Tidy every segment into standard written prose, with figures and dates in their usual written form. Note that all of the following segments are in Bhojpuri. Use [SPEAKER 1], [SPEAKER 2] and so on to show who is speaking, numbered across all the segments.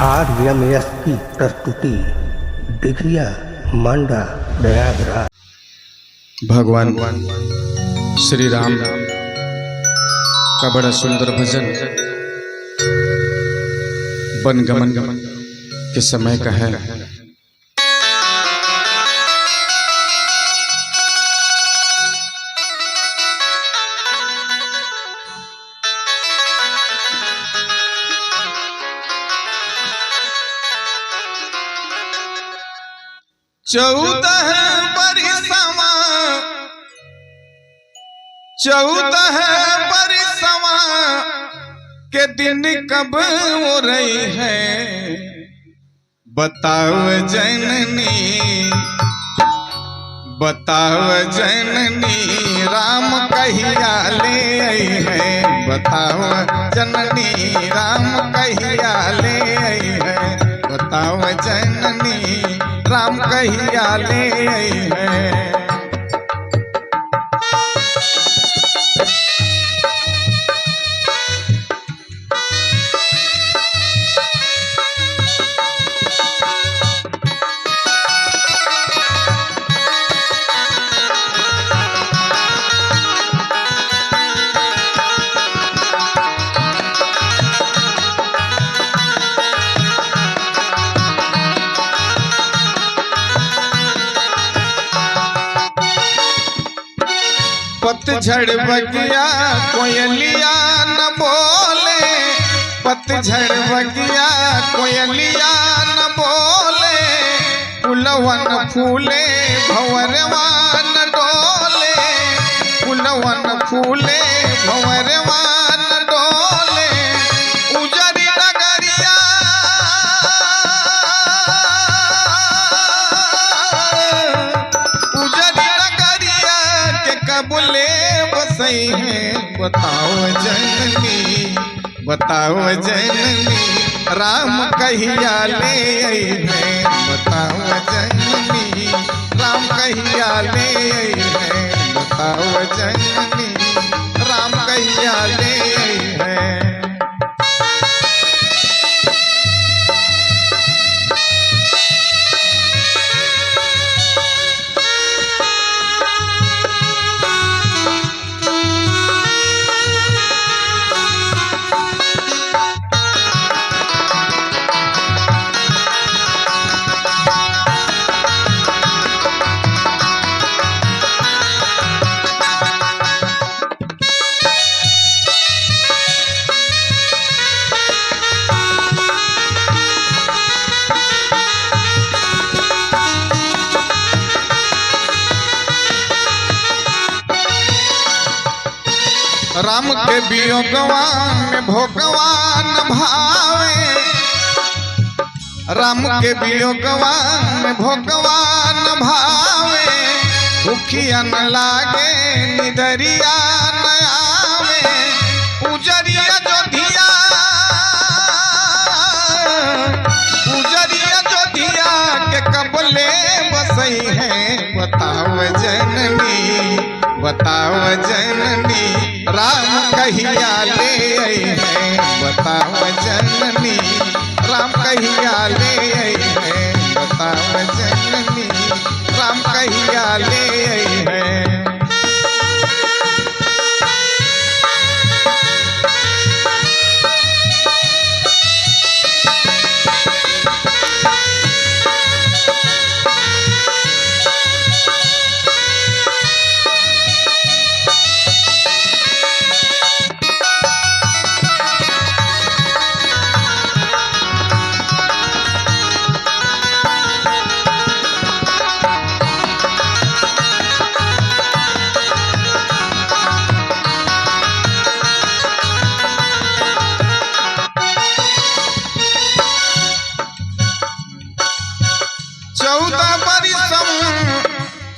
[SPEAKER 1] RMS की प्रस्तुति डिघिया मांडा प्रयागराज।
[SPEAKER 2] भगवान श्री राम का बड़ा सुंदर भजन वनगमन के समय का है।
[SPEAKER 3] चौदह बरसवा के दिन कब हो रही है, बताओ जननी राम कहिया ले आई है, बताओ जननी राम कहिया ले आई है, बताओ जननी राम कहिया ले आई है। पतझड़ बगिया कोयलिया न बोले, पतझड़ बगिया कोयलिया न बोले, पुलवन फूले भंवरवा न डोले, पुलवन फूले भंवरवा न डोले, उजरी नगरिया कबूले बसई है, बताओ जननी राम कहिया ले आई है, बताओ जननी राम कहिया ले आई है, बताओ जननी राम कहिया ले आई है। राम के वियोगवान में भोगवान भावे, राम के वियोगवान में भोगवान भावे, भूखिया न लागे निदरिया न आवे, उजरिया जोधिया के कबले बसई है, बताओ जननी राम कहिया ले आई है, बताओ जननी राम कहिया ले आई है, बताओ जननी राम कहिया ले आई है।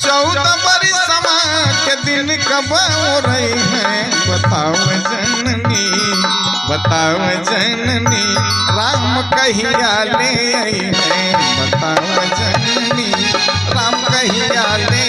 [SPEAKER 3] चौदह बरसवा के दिन कब हो रही है, बताओ जननी राम कहिया ले आई है, बताओ जननी राम कहिया ले